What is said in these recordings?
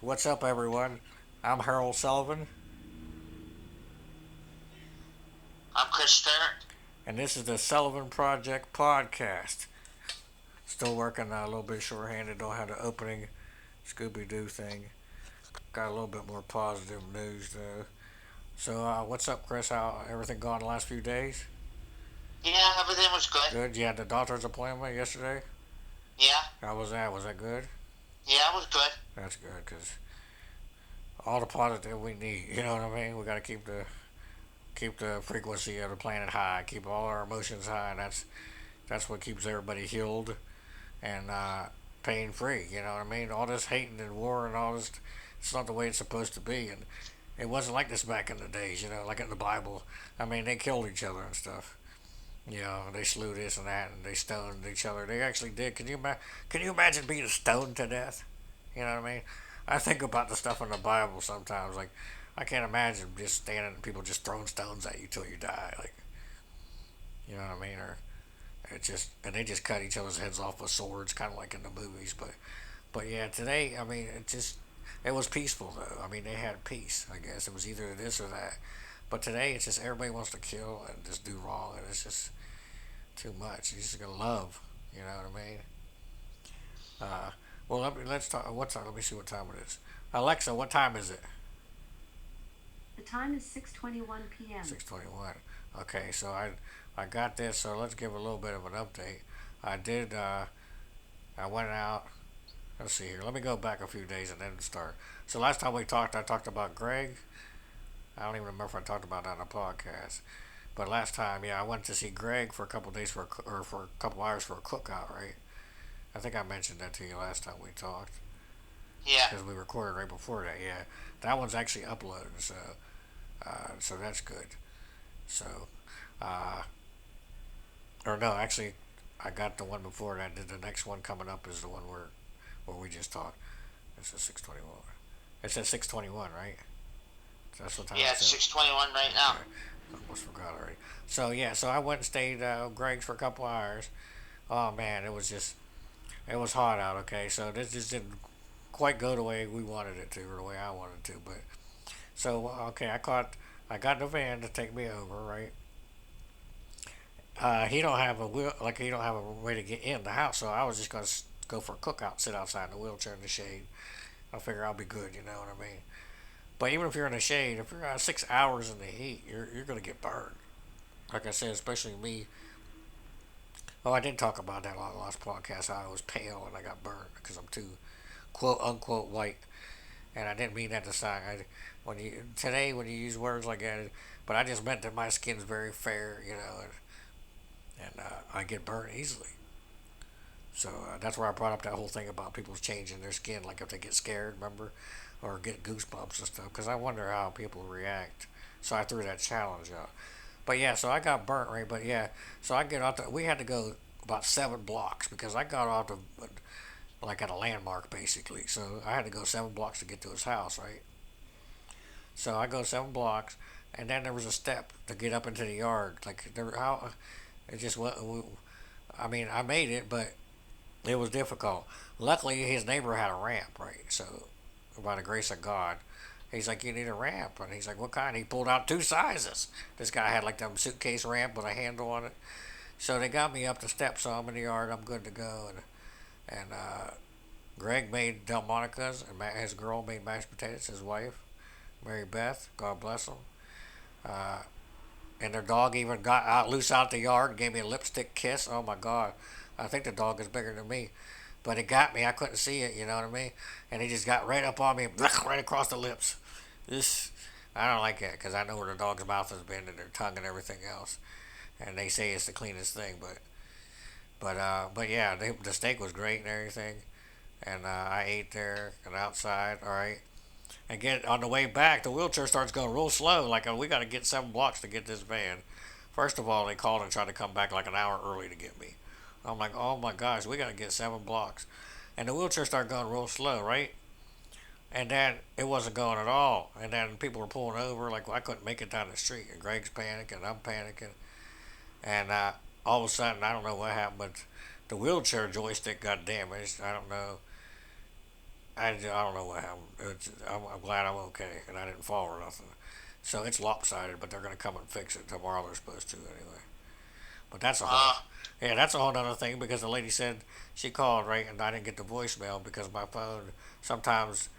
What's up, everyone? I'm Harold Sullivan, I'm Chris Stern. and this is the Sullivan Project podcast. Still working a little bit shorthanded, don't have the opening Scooby Doo thing. Got a little bit more positive news, though. So, what's up, Chris? How everything gone the last few days? Yeah, everything was good. Good. You had the doctor's appointment yesterday. Yeah, How was that? Was that good? yeah, it was good. That's good, cause all the positive we need. You know what I mean? We gotta keep the frequency of the planet high, keep all our emotions high, and that's what keeps everybody healed and pain free. You know what I mean? All this hating and war and all this, it's not the way it's supposed to be. And it wasn't like this back in the days, like in the Bible. I mean, they killed each other and stuff. They slew this and that, and they stoned each other. They actually did. Can you imagine being stoned to death? You know what I mean? I think about the stuff in the Bible sometimes. Like, I can't imagine just standing and people just throwing stones at you till you die. Like, you know what I mean? Or and they just cut each other's heads off with swords, kind of like in the movies. But yeah, today, I mean, it was peaceful though. I mean, they had peace. I guess it was either this or that. But today, it's just everybody wants to kill and just do wrong, and it's just too much. You just gotta love. You know what I mean? Uh, well, let's talk. What time? Let me see what time it is. Alexa, what time is it? The time is 6:21 p.m. 6:21. Okay, so I got this. So let's give a little bit of an update. I did. I went out. Let's see here. Let me go back a few days and then start. So last time we talked, I talked about Greg. I don't even remember if I talked about that on the podcast. But last time, yeah, I went to see Greg for a couple of days or for a couple of hours for a cookout, right? I think I mentioned that to you last time we talked Yeah, because we recorded right before that. Yeah, that one's actually uploaded, so that's good. So, uh, or no, actually, I got the one before that. The next one coming up is the one where we just talked. It's at 6:21. It says 6:21, right? That's what time yeah, it it's said. 6:21 right now. Okay, almost forgot already. So yeah, so I went and stayed Greg's for a couple hours. Oh man, it was hot out. Okay, so this just didn't quite go the way we wanted it to, or the way I wanted it to. But so okay, I got the van to take me over, right? He don't have a wheel, like he don't have a way to get in the house, so I was just gonna go for a cookout, sit outside in the wheelchair in the shade. I figure I'll be good, you know what I mean? But even if you're in the shade, if you're 6 hours in the heat, you're gonna get burned. Like I said, especially me. Oh, I did talk about that on the last podcast. How I was pale and I got burned because I'm too quote unquote white, and I didn't mean that to sound. When you use words like that, but I just meant that my skin's very fair, and I get burned easily. So that's where I brought up that whole thing about people changing their skin, like if they get scared, remember, or get goosebumps and stuff. Because I wonder how people react. So I threw that challenge out. But yeah, so I got burnt, right? But yeah, so I get out. We had to go about 7 blocks because I got off the like at a landmark basically. So I had to go 7 blocks to get to his house, right? So I go 7 blocks, and then there was a step to get up into the yard. Like there, how it just went. I mean, I made it, but it was difficult. Luckily, his neighbor had a ramp, right? So, by the grace of God, he's like, "You need a ramp," and he's like, "What kind?" He pulled out 2 sizes. This guy had like them suitcase ramp with a handle on it. So they got me up the steps, so I'm in the yard. I'm good to go, and Greg made delmonicas, and his girl made mashed potatoes. His wife, Mary Beth, God bless them. Uh, and their dog even got out loose out the yard and gave me a lipstick kiss. Oh my God, I think the dog is bigger than me, but it got me. I couldn't see it. You know what I mean? And he just got right up on me, right across the lips. This I don't like it because I know where the dog's mouth has been and their tongue and everything else. And they say it's the cleanest thing, but yeah, the steak was great and everything. And I ate there and outside. All right. And get on the way back, the wheelchair starts going real slow. Like we got to get 7 blocks to get this van. First of all, they called and tried to come back like an hour early to get me. I'm like, oh my gosh, we got to get 7 blocks. And the wheelchair started going real slow, right? And then it wasn't going at all. And then people were pulling over, like I couldn't make it down the street. And Greg's panicking, I'm panicking. And all of a sudden, I don't know what happened, but the wheelchair joystick got damaged. I don't know. I don't know what happened. I'm glad I'm okay and I didn't fall or nothing. So it's lopsided, but they're gonna come and fix it tomorrow. They're supposed to anyway. But that's a whole, Uh, yeah, that's a whole other thing because the lady said she called right and I didn't get the voicemail because my phone sometimes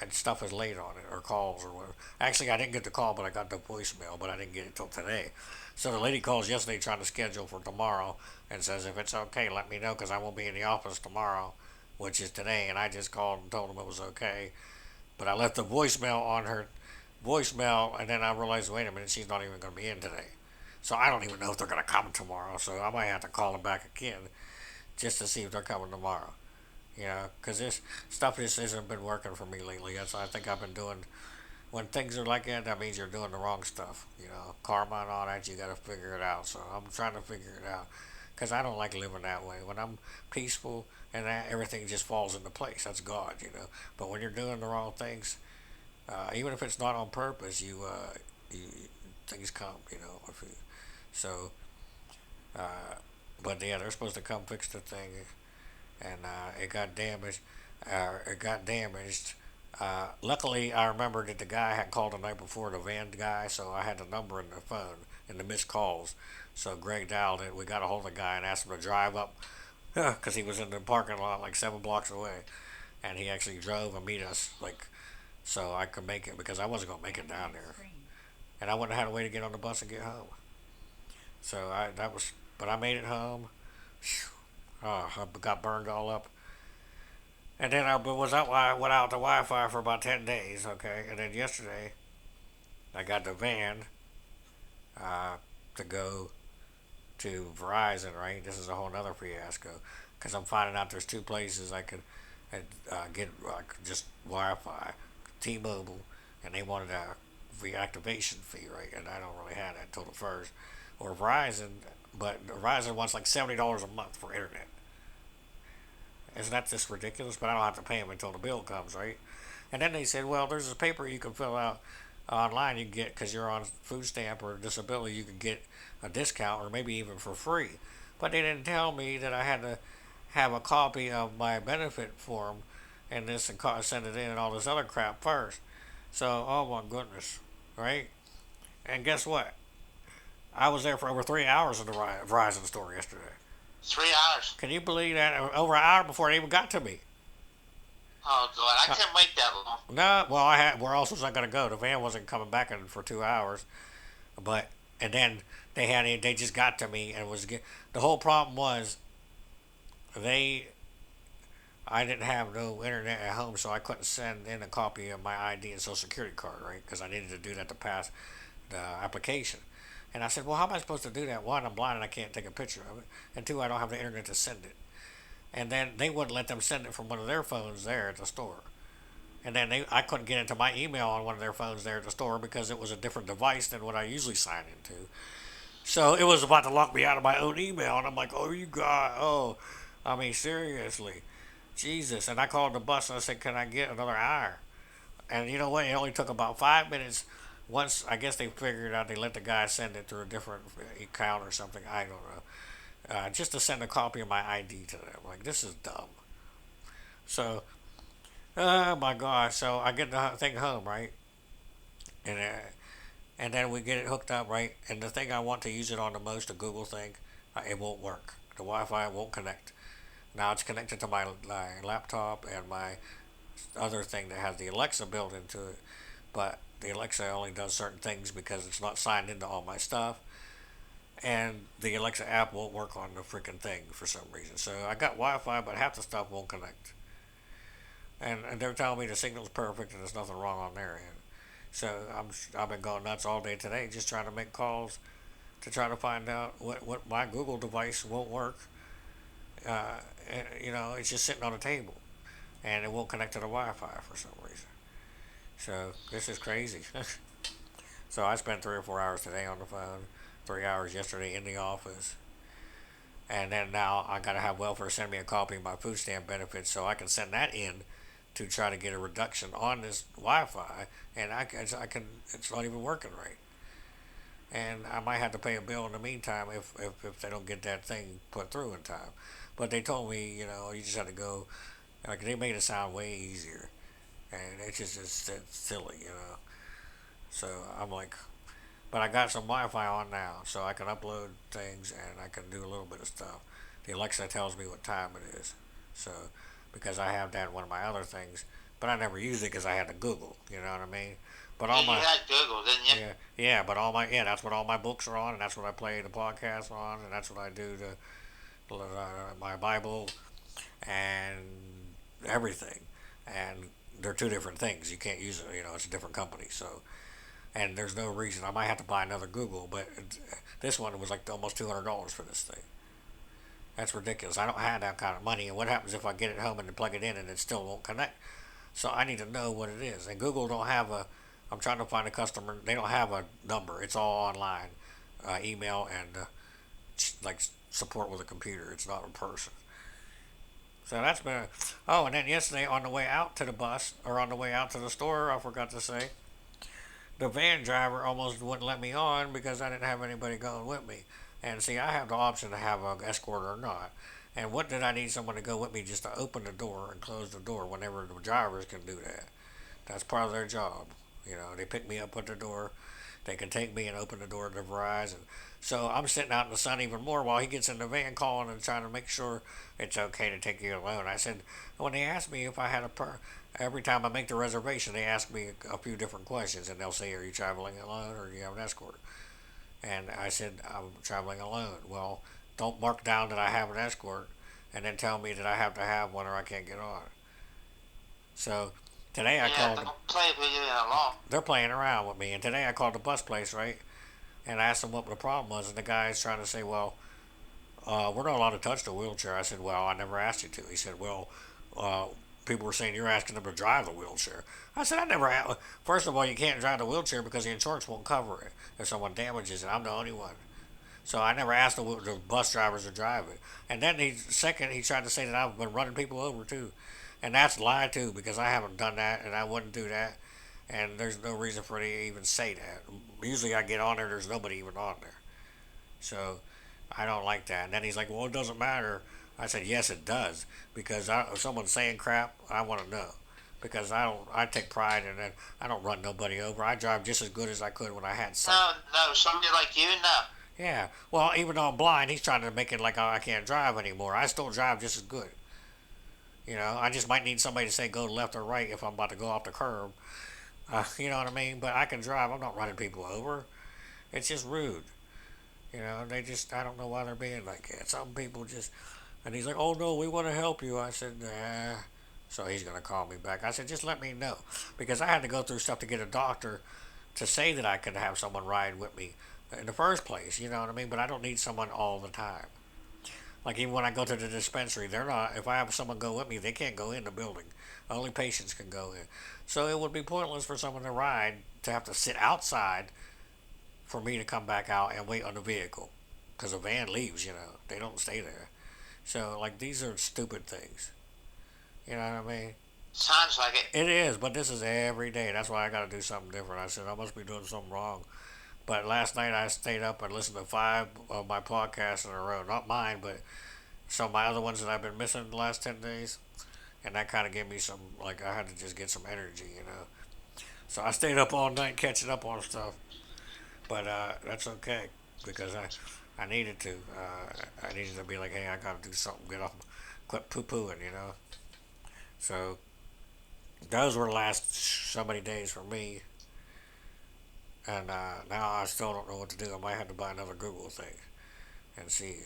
stuff is late on it or calls or whatever. Actually, I didn't get the call, but I got the voicemail, but I didn't get it till today. So the lady calls yesterday trying to schedule for tomorrow and says if it's okay, let me know because I won't be in the office tomorrow, which is today. And I just called and told them it was okay, but I left the voicemail on her voicemail, and then I realized, wait a minute, she's not even going to be in today. So I don't even know if they're going to come tomorrow. So I might have to call them back again just to see if they're coming tomorrow. You know, because this stuff just hasn't been working for me lately. That's I think I've been doing. When things are like that, that means you're doing the wrong stuff. You know, karma and all that. You got to figure it out. So I'm trying to figure it out because I don't like living that way. When I'm peaceful and that, everything just falls into place. That's God, you know. But when you're doing the wrong things, even if it's not on purpose, you things come, you know. If you, so, uh, but yeah, they're supposed to come fix the thing, and it got damaged. It got damaged. Luckily, I remembered that the guy had called the night before, the van guy, so I had the number in the phone in the missed calls. So Greg dialed it. We got a hold of the guy and asked him to drive up because he was in the parking lot like 7 blocks away, and he actually drove and meet us like so I could make it because I wasn't gonna make it down there, and I wouldn't have had a way to get on the bus and get home. So I that was, but I made it home. Oh, I got burned all up, and then I was out without the Wi-Fi for about 10 days. Okay, and then yesterday I got the van uh, to go to Verizon. Right, this is a whole other fiasco because I'm finding out there's two places I could get just Wi-Fi, T-Mobile, and they wanted a reactivation fee, right? And I don't really have that until the first. Or Verizon, but Verizon wants like $70 a month for internet. Isn't that just ridiculous? But I don't have to pay them until the bill comes, right? And then they said, well, there's a paper you can fill out online. You can get because you're on food stamp or disability. You can get a discount or maybe even for free. But they didn't tell me that I had to have a copy of my benefit form and this and send it in and all this other crap first. So, oh my goodness, right? And guess what? I was there for over 3 hours in the Verizon store yesterday. 3 hours. Can you believe that? Over an hour before it even got to me. Oh God, I Uh, can't wait that long. no, well, I had. Where else was I going to go? The van wasn't coming back in for 2 hours, but and then they just got to me and the whole problem was they I didn't have no internet at home, so I couldn't send in a copy of my ID and social security card, right? Because I needed to do that to pass the application. And I said, well, how am I supposed to do that? One, I'm blind and I can't take a picture of it. And two, I don't have the internet to send it. And then they wouldn't let them send it from one of their phones there at the store. And then I couldn't get into my email on one of their phones there at the store because it was a different device than what I usually sign into. So it was about to lock me out of my own email. And I'm like, oh, you got, oh, I mean, seriously. Jesus. And I called the bus and I said, can I get another hour? And you know what? It only took about 5 minutes. Once I guess they figured out, they let the guy send it through a different account or something. I don't know. Just to send a copy of my ID to them. Like this is dumb. So, oh my gosh. So I get the thing home right, and then we get it hooked up right. And the thing I want to use it on the most, the Google thing, it won't work. The Wi-Fi won't connect. Now it's connected to my laptop and my other thing that has the Alexa built into it, but the Alexa only does certain things because it's not signed into all my stuff, and the Alexa app won't work on the freaking thing for some reason. So I got Wi-Fi, but half the stuff won't connect, and they're telling me the signal's perfect and there's nothing wrong on their end. So I've been going nuts all day today just trying to make calls to try to find out what my Google device won't work. Uh, you know, it's just sitting on the table and it won't connect to the Wi-Fi for some reason. So this is crazy. So I spent 3 or 4 hours today on the phone, 3 hours yesterday in the office, and then now I gotta have welfare send me a copy of my food stamp benefits so I can send that in to try to get a reduction on this Wi-Fi, and I can it's not even working right, and I might have to pay a bill in the meantime if they don't get that thing put through in time. But they told me, you know, you just have to go Like they made it sound way easier, and it's just it's silly, you know. So I'm like, but I got some Wi-Fi on now, so I can upload things and I can do a little bit of stuff. The Alexa tells me what time it is, so because I have that in one of my other things, but I never use it because I had to Google. You know what I mean? But Yeah, all you my had Google, didn't you? yeah, but all my that's what all my books are on, and that's what I play the podcast on, and that's what I do my Bible and everything, and they're two different things. You can't use it. You know, it's a different company, so and there's no reason I might have to buy another Google, but this one was like almost $200 for this thing. That's ridiculous. I don't have that kind of money, and what happens if I get it home and plug it in and it still won't connect? So I need to know what it is. And Google don't have a. I'm trying to find a customer. They don't have a number. It's all online, email and like support with a computer. It's not in person. So that's been. Oh, and then yesterday on the way out to the bus or on the way out to the store, I forgot to say the van driver almost wouldn't let me on because I didn't have anybody going with me. And see, I have the option to have an escort or not. And what did I need someone to go with me just to open the door and close the door whenever the drivers can do that? That's part of their job. You know, they pick me up at the door. They can take me and open the door to Verizon. So I'm sitting out in the sun even more while he gets in the van calling and trying to make sure it's okay to take you alone. I said, when they asked me if I had every time I make the reservation, they ask me a few different questions and they'll say, are you traveling alone or do you have an escort? And I said, I'm traveling alone. Well, don't mark down that I have an escort and then tell me that I have to have one or I can't get on. So today I Yeah, called them. don't play with you alone. They're playing around with me. And today I called the bus place, right? And I asked them what the problem was. And the guy's trying to say, well, we're not allowed to touch the wheelchair. I said, well, I never asked you to. He said, well, uh, people were saying you're asking them to drive the wheelchair. I said, I never. First of all, you can't drive the wheelchair because the insurance won't cover it if someone damages it. I'm the only one. So I never asked the bus drivers to drive it. And then he tried to say that I've been running people over too, and that's a lie too because I haven't done that and I wouldn't do that. And there's no reason for me to even say that. Usually I get on there, there's nobody even on there. So I don't like that. And then he's like, well, it doesn't matter. I said, yes, it does because if someone's saying crap, I want to know because I don't. I take pride in it. I don't run nobody over. I drive just as good as I could when I had sight. No, no, somebody like you, no. Yeah. Well, even though I'm blind, he's trying to make it like I can't drive anymore. I still drive just as good. You know, I just might need somebody to say go left or right if I'm about to go off the curb. You know what I mean? But I can drive. I'm not running people over. It's just rude. You know, they just, I don't know why they're being like that. Some people just, and he's like, oh no, we want to help you. I said, nah. So he's going to call me back. I said, just let me know. Because I had to go through stuff to get a doctor to say that I could have someone ride with me in the first place. You know what I mean? But I don't need someone all the time. Like even when I go to the dispensary, they're not, if I have someone go with me, they can't go in the building. Only patients can go in. So it would be pointless for someone to ride to have to sit outside for me to come back out and wait on the vehicle because the van leaves, you know, they don't stay there. So like these are stupid things, you know what I mean? Sounds like it. It is, but this is every day. That's why I got to do something different. I said I must be doing something wrong. But last night I stayed up and listened to 5 of my podcasts in a row, not mine, but some of my other ones that I've been missing the last 10 days, and that kind of gave me some, like I had to just get some energy, you know. So I stayed up all night catching up on stuff. But that's okay because I needed to. I needed to be like, hey, I gotta do something. Get off, quit poo pooing, you know. So those were the last so many days for me, and now I still don't know what to do. I might have to buy another Google thing and see.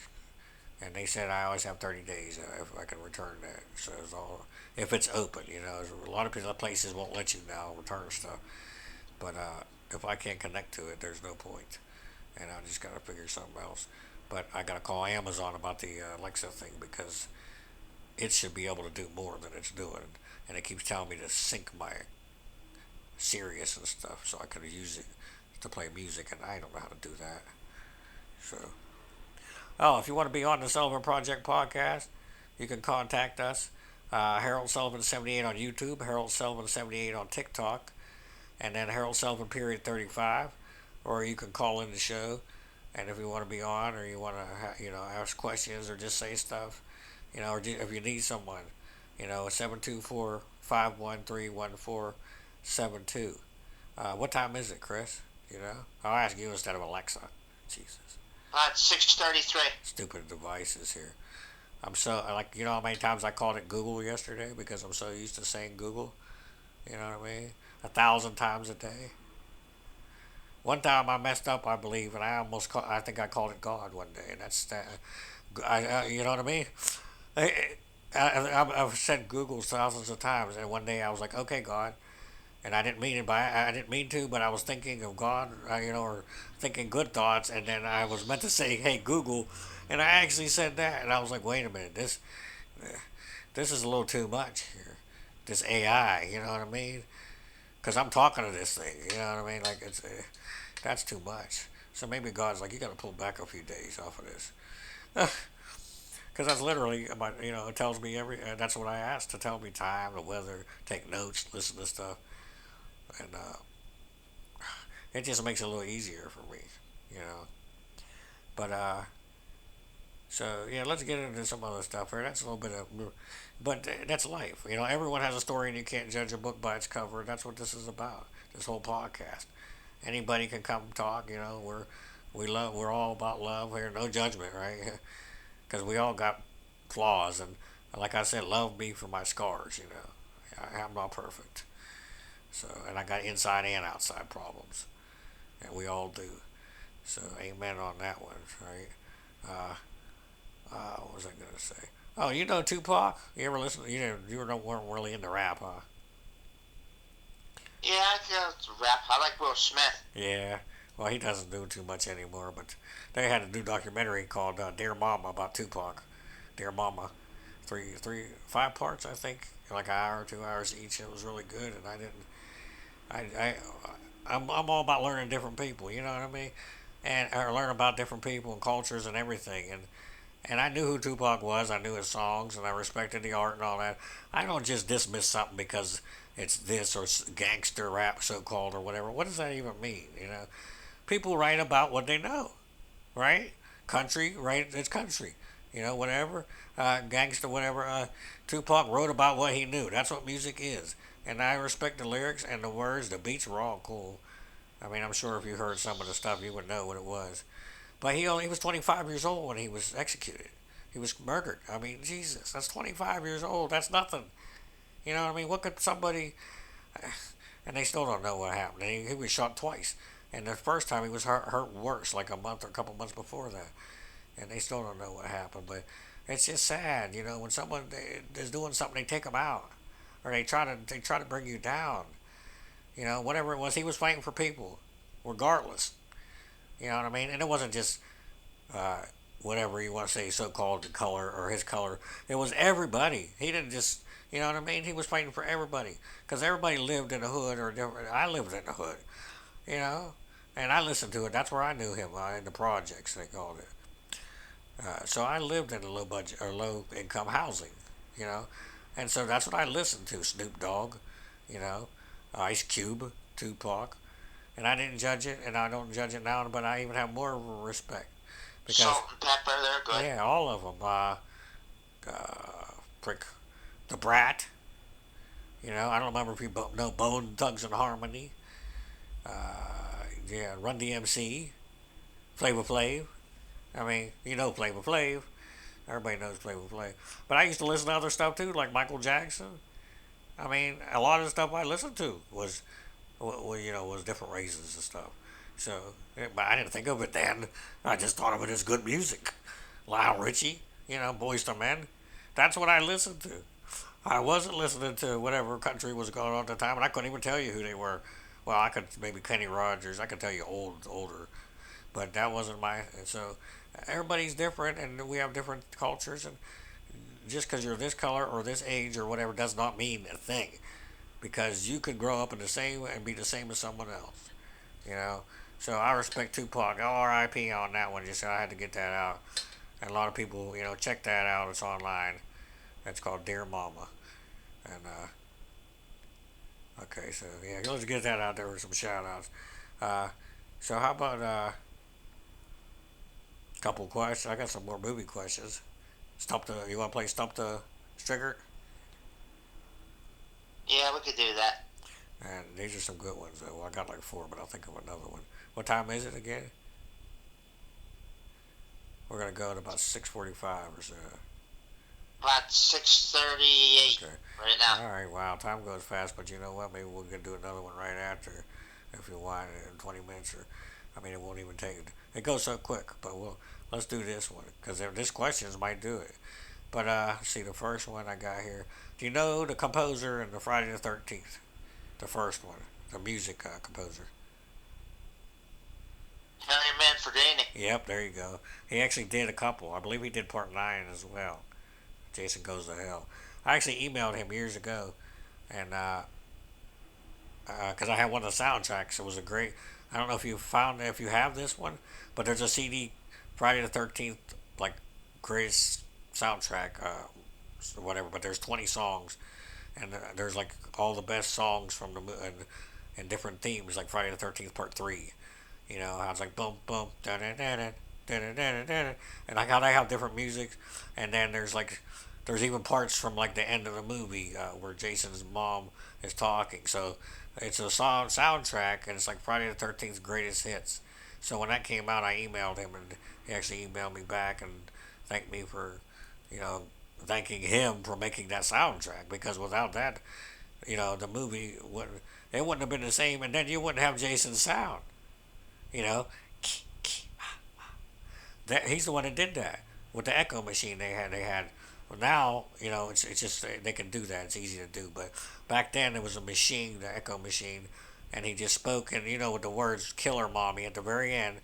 And they said I always have 30 days if I can return that. So it's all if it's open, you know. A lot of places won't let you now return stuff, but if I can't connect to it, there's no point. And I just gotta figure something else. But I gotta call Amazon about the Alexa thing because it should be able to do more than it's doing, and it keeps telling me to sync my Sirius and stuff so I could use it to play music, and I don't know how to do that. So, oh, if you want to be on the Sullivan Project podcast, you can contact us. Harold Sullivan 78 on YouTube, Harold Sullivan 78 on TikTok, and then Harold Sullivan period 35, or you can call in the show, and if you want to be on or you want to ask questions or just say stuff, or if you need someone, It's 724-513-1472. What time is it, Chris? I'll ask you instead of Alexa. Jesus. At 6:33. Stupid devices here. I'm so, like, how many times I called it Google yesterday because I'm so used to saying Google? You know what I mean? 1,000 times a day. One time I messed up, I believe, and I think I called it God one day, and that's that. You know what I mean? I, I've said Google thousands of times, and one day I was like, okay, God, and I didn't mean it, I didn't mean to, but I was thinking of God, or thinking good thoughts, and then I was meant to say, hey, Google, and I actually said that, and I was like, wait a minute, this is a little too much here, this AI, you know what I mean? Because I'm talking to this thing, you know what I mean? Like that's too much. So maybe God's like, you got to pull back a few days off of this. Because that's literally, it tells me that's what I asked to tell me time, the weather, take notes, listen to stuff. And it just makes it a little easier for me, you know. But, so, yeah, let's get into some other stuff here. That's a little bit of, but that's life. Everyone has a story and you can't judge a book by its cover. That's what this is about, this whole podcast. Anybody can come talk, we're all about love here, no judgment, right? Because we all got flaws, and like I said, love me for my scars. I'm not perfect, so, and I got inside and outside problems, and we all do. So amen on that one, right? Uh, what was I gonna say? Oh, Tupac? You ever listen? Weren't really into rap, huh? Yeah, I can rap. I like Will Smith. Yeah. Well, he doesn't do too much anymore, but they had a new documentary called Dear Mama about Tupac. Dear Mama, five parts, I think, like an hour, 2 hours each. It was really good, and I'm all about learning different people. You know what I mean? And or learn about different people and cultures and everything. And I knew who Tupac was. I knew his songs, and I respected the art and all that. I don't just dismiss something because it's this or gangster rap, so called, or whatever. What does that even mean? People write about what they know, right? Country, right? It's country. Whatever. Gangster, whatever. Tupac wrote about what he knew. That's what music is. And I respect the lyrics and the words. The beats were all cool. I mean, I'm sure if you heard some of the stuff, you would know what it was. But he was 25 years old when he was executed. He was murdered. I mean, Jesus, that's 25 years old. That's nothing. You know what I mean? What could somebody. And they still don't know what happened. And he was shot twice. And the first time he was hurt worse, like a month or a couple months before that. And they still don't know what happened. But it's just sad, when someone is doing something, they take them out, or they try to bring you down. Whatever it was, he was fighting for people, regardless. You know what I mean? And it wasn't just uh, whatever you want to say, so-called color or his color. It was everybody. He didn't just, you know what I mean? He was fighting for everybody because everybody lived in the hood or different. I lived in the hood, you know, and I listened to it. That's where I knew him in the projects they called it. So I lived in a low budget or low income housing, you know, and so that's what I listened to. Snoop Dogg, you know, Ice Cube, Tupac, and I didn't judge it, and I don't judge it now, but I even have more respect because Salt and pepper, they're good. yeah, all of them. Prick, the Brat, I don't remember if you know Bone Thugs and Harmony. Yeah, Run DMC, Flavor Flav. I mean, Flavor Flav. Everybody knows Flavor Flav. But I used to listen to other stuff too, like Michael Jackson. I mean, a lot of the stuff I listened to was different races and stuff. So, but I didn't think of it then. I just thought of it as good music. Lionel Richie, Boyz II Men. That's what I listened to. I wasn't listening to whatever country was going on at the time, and I couldn't even tell you who they were. Well, I could maybe Kenny Rogers. I could tell you older, but that wasn't my. So everybody's different, and we have different cultures, and just because you're this color or this age or whatever does not mean a thing, because you could grow up in the same and be the same as someone else, you know. So I respect Tupac. R.I.P. on that one. Just I had to get that out, and a lot of people, check that out. It's online. It's called Dear Mama, and okay, so yeah, let's get that out there with some shout outs. Uh, so how about a couple questions? I got some more movie questions. You want to play Stump the Stringer? Yeah, we could do that. And these are some good ones, though. Well, I got like four, but I'll think of another one. What time is it again? We're gonna go at about 6:45 or so. About 6:38 Okay. right now. All right. Wow, time goes fast, but you know what? Maybe we're gonna do another one right after, if you want, in 20 minutes or. I mean, it won't even take. It goes so quick, but let's do this one because this questions might do it. But see, the first one I got here. Do you know the composer in the Friday the 13th? The first one, the music composer. Harry Manfredini. Yep, there you go. He actually did a couple. I believe he did part 9 as well. Jason Goes to Hell. I actually emailed him years ago, and because I had one of the soundtracks, it was a great. I don't know if you found if you have this one, but there's a CD, Friday the 13th, like greatest soundtrack, whatever. But there's 20 songs, and there's like all the best songs from the and different themes, like Friday the 13th Part 3. You know how it's like boom boom da da da da da da da, and like how they have different music, and then there's even parts from like the end of the movie where Jason's mom is talking. So it's a song soundtrack, and it's like Friday the 13th greatest hits. So when that came out, I emailed him, and he actually emailed me back and thanked me for, you know, thanking him for making that soundtrack because without that, the movie wouldn't it wouldn't have been the same, and then you wouldn't have Jason's sound. You know, that he's the one that did that with the echo machine they had. Well, now it's just they can do that. It's easy to do, but back then it was a machine, the echo machine, and he just spoke and with the words "killer mommy" at the very end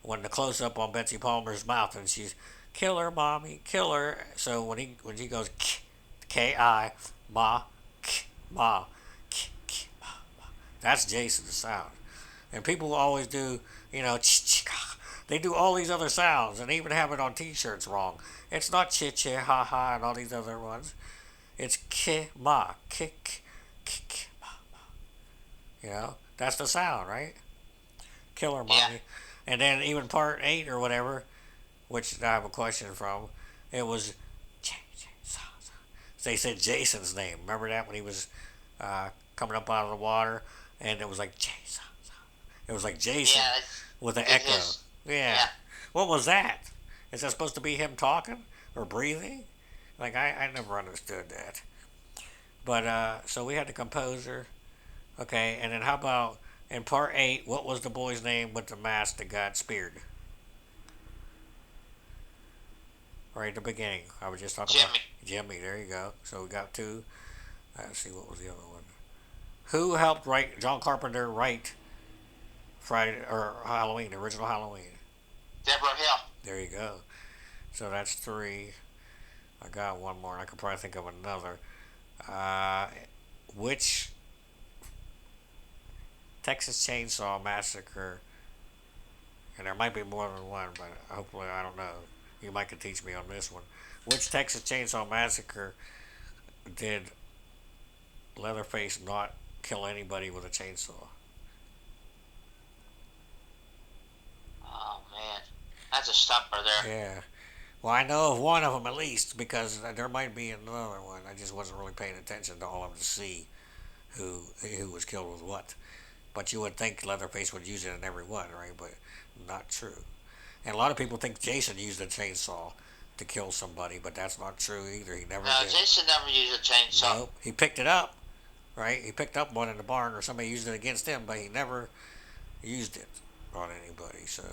when the close up on Betsy Palmer's mouth and she's "killer mommy, killer." So when he goes K-I ma k ma k k ma ma, that's Jason's sound. And people always do, they do all these other sounds and even have it on T-shirts wrong. It's not chit ha ha and all these other ones. It's ki ma kick kick ma. That's the sound, right? Killer Yeah. mommy. And then even part 8 or whatever, which I have a question from, it was they said Jason's name. Remember that when he was coming up out of the water, and it was like Jason. It was like Jason Yeah. with an It echo. is. Yeah. Yeah. What was that? Is that supposed to be him talking or breathing? Like I never understood that. But so we had the composer. Okay, and then how about in part 8? What was the boy's name with the mask that got speared? Right at the beginning, I was just talking about Jimmy. Jimmy. There you go. So we got two. Let's see what was the other one. Who helped write John Carpenter write Friday or Halloween, the original Halloween? Deborah Hill. There you go. So that's three. I got one more. I could probably think of another. Uh, which Texas Chainsaw Massacre? And there might be more than one, but hopefully I don't know. You might could teach me on this one. Which Texas Chainsaw Massacre did Leatherface not kill anybody with a chainsaw? Oh man, that's a stumper there. Yeah. Well, I know of one of them at least because there might be another one. I just wasn't really paying attention to all of them to see who was killed with what. But you would think Leatherface would use it in every one, right? But not true. And a lot of people think Jason used a chainsaw to kill somebody, but that's not true either. He never No, did. Jason never used a chainsaw. Nope. He picked it up, right? He picked up one in the barn, or somebody used it against him, but he never used it on anybody. So,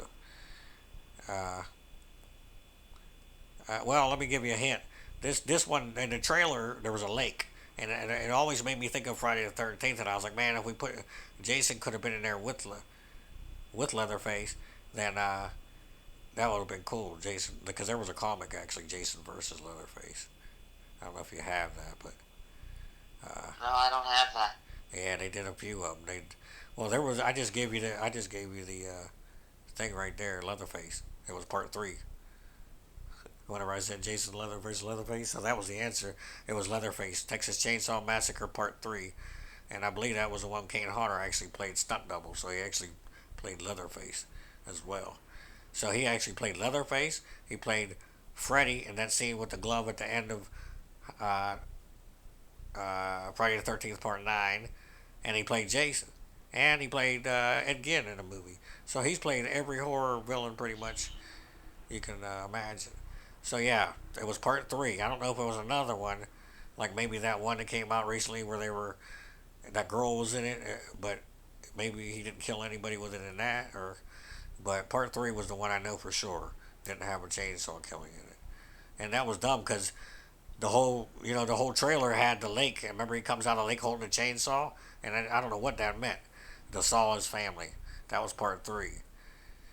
uh, well, let me give you a hint. This one in the trailer, there was a lake, and it always made me think of Friday the 13th. And I was like, man, if we put Jason could have been in there with Leatherface, then that would have been cool, Jason, because there was a comic actually, Jason versus Leatherface. I don't know if you have that, but No, I don't have that. yeah, they did a few of them. Well, there was. I just gave you the thing right there, Leatherface. It was part 3. Whenever I said Jason Leatherface, so that was the answer. It was Leatherface, Texas Chainsaw Massacre Part 3, and I believe that was the one Kane Hodder actually played stunt double, so he actually played Leatherface as well. So he actually played Leatherface. He played Freddy in that scene with the glove at the end of uh, Friday the 13th Part 9, and he played Jason. And he played Ed Gein in the movie. So he's played every horror villain pretty much you can imagine. So yeah, it was Part 3. I don't know if it was another one, like maybe that one that came out recently where they were, that girl was in it, but maybe he didn't kill anybody with it in that, or but Part 3 was the one I know for sure didn't have a chainsaw killing in it. And that was dumb because the whole trailer had the lake. Remember, he comes out of the lake holding a chainsaw, and I don't know what that meant. To saw his family. That was Part 3.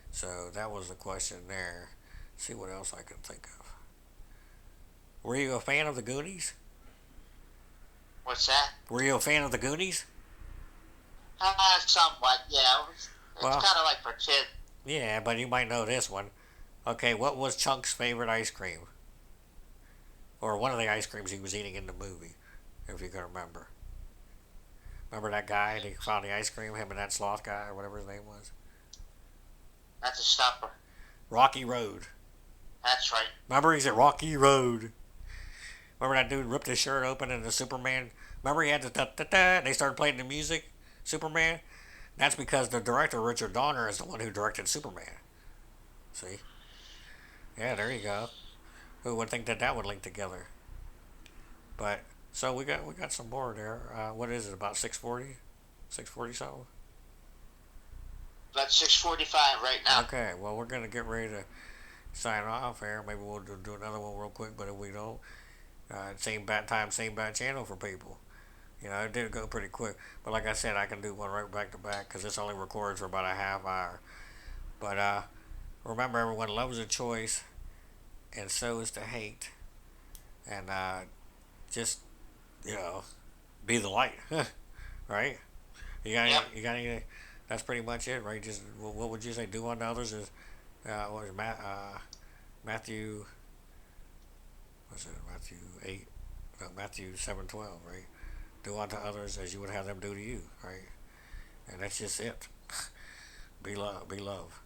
So that was the question there. See what else I can think of. Were you a fan of the Goonies? What's that? Were you a fan of the Goonies? Somewhat, yeah. It's Well, kind of like for kids. yeah, but you might know this one. Okay, what was Chunk's favorite ice cream? Or one of the ice creams he was eating in the movie, if you can remember. Remember that guy that found the ice cream, him and that sloth guy, or whatever his name was? That's a stopper. Rocky Road. That's right. Remember, he's at Rocky Road. Remember that dude ripped his shirt open and the Superman. Remember he had the da da da. And they started playing the music. Superman. That's because the director Richard Donner is the one who directed Superman. See? Yeah, there you go. Who would think that would link together? But so we got some more there. What is it? About 6:40, 6:40 something. About 6:45 right now. Okay. Well, we're gonna get ready to sign off here. Maybe we'll do another one real quick. But if we don't, same bad time, same bad channel for people. It did go pretty quick. But like I said, I can do one right back to back because this only records for about a half hour. But remember, everyone loves a choice, and so is the hate. And just you know, be the light, right? Yep. You got any? That's pretty much it, right? Just what would you say? Do unto others is what is Matthew? What's it? Matthew 8. No, Matthew 7:12, right? Do unto others as you would have them do to you, right? And that's just it. Be love, be love.